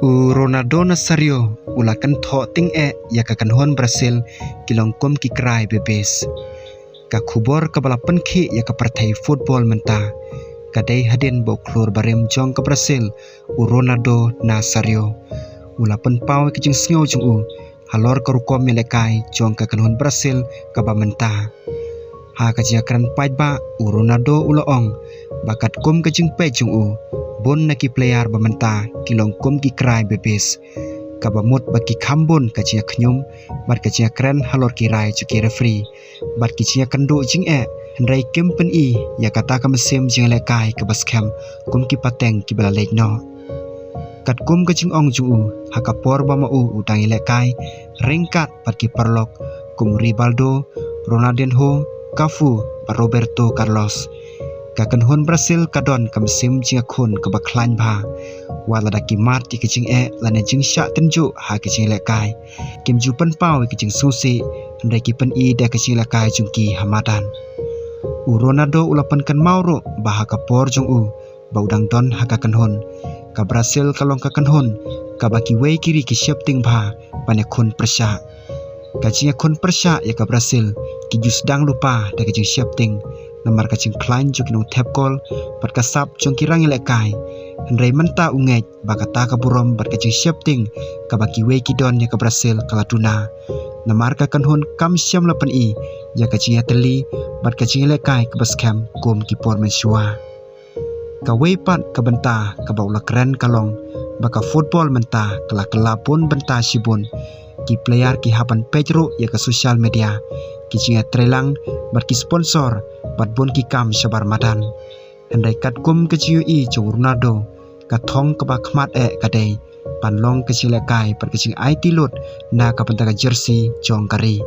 Ronaldo Nazario ulakan tho ting ya ka kanhon Brazil kilongkom ki krai bebes ka khubor ka balapan khi ya ka partai football menta kadai hadin bo klor barem jong ka Brazil Ronaldo Nazario ulapan pau ki jing sngo jung halor ka rukom melekai jong ka kanhon Brazil ka ba menta ha ka jia kran pait ba Ronaldo ulaong bakat kom ka jing pe jung bon na ki player bamenta kilong kom ki krai bebes kabamot baki khambon ka chia khnyum bat ka chia kran halor ki rai chu ki referee bat ki chia kando jing rai kempen ya kata ka mesem jing le kai ka baskham kum ki pateng ki bala lek no kat kum ka jing ong ju ha ka por ba ma utang le kai ringkat bat ki parlok kum Rivaldo Ronaldinho Cafu Roberto Carlos ka kanhon Brazil kadon kam sim jinga khun ka baklan bha wala da ki mat ki jing lane jing sha tenju ha ki jing le kai kim ju pan pau ki jing susi ndai ki pan da ki jing le kai jung ki hamadan Ronaldo ulapan kan mauro bah ka por jung baudang don ha ka kanhon ka Brazil kalong ka kanhon ka baki wei kiri ki shapting bha pane khun persha ka jinga khun persha ya ka Brazil ki jus dang lupa da ki jing shapting namar ka jing klein jo kinong tap call pat ka sap jong kirang le kai ndai menta ungej bakata ka burom bat ka jing shapting ka baki we ki don ya ka Brazil kala tuna namar ka kanhon kam syam lapan ya ka jing ateli bat ka jing le kai ka baskham kom ki por men shua ka we pat ka benta ka baula kren kalong baka football menta kala kala pun benta sibun ki player ki hapan pejro ya ka social media ki jing trelang bat ki sponsor bat bon ki kam sabar madan andai kat kum ke chiu chu Ronaldo ka thong ka ba khmat kadai panlong ke chile kai par ke ching IT lot na ka panta ka jersey jong kari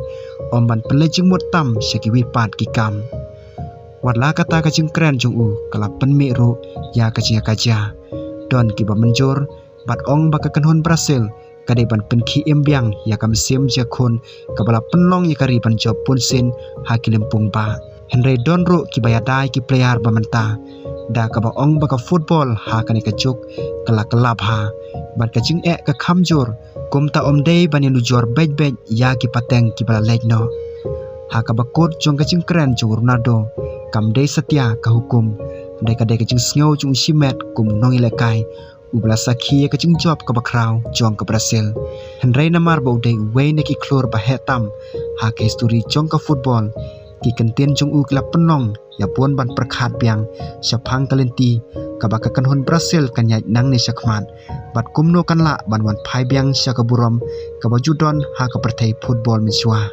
om ban ple jing mot tam seki wi pat ki kam watla kata ka ching kran jung kala pen mi ru ya ka chia kaja don ki ba menjor bat ong ba ka kanhon Brazil kadai ban pen khi embyang ya kam sim je khon ka bala penlong ya kari ban job pun sin hakilempung ba Henry Donro ki bayadai ki player bamenta da ka ba ong ba ka football ha kani ka juk kala kelab ha ban ka jing ka khamjor kum ta omdei bani lujor bej ya ki pateng ki bala lejno ha ka ba kot jong ka jing kren ju Ronaldo kam dei setia ka hukum dai ka jing sngo jung simet kum nong ile kai ubla sakhi ka jing job ka ba kraw jong ka Brazil Henry namar ba dei we ne ki klor ba hetam ha ka history jong ka football ki kentien jung klap penong ya pon ban perkhat biang saphang kalenti ka ba ka kanhon Brazil kan yai nang ne sakhman bat kumno kan la ban wan phai biang sa ka burom ka ba judon ha ka perthai football miswa